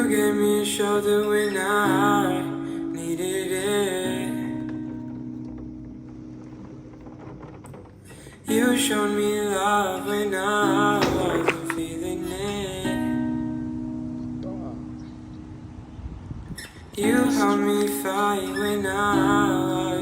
gave me a shoulder when I needed it. You showed me love when I wasn't feeling it. You helped me fight when I was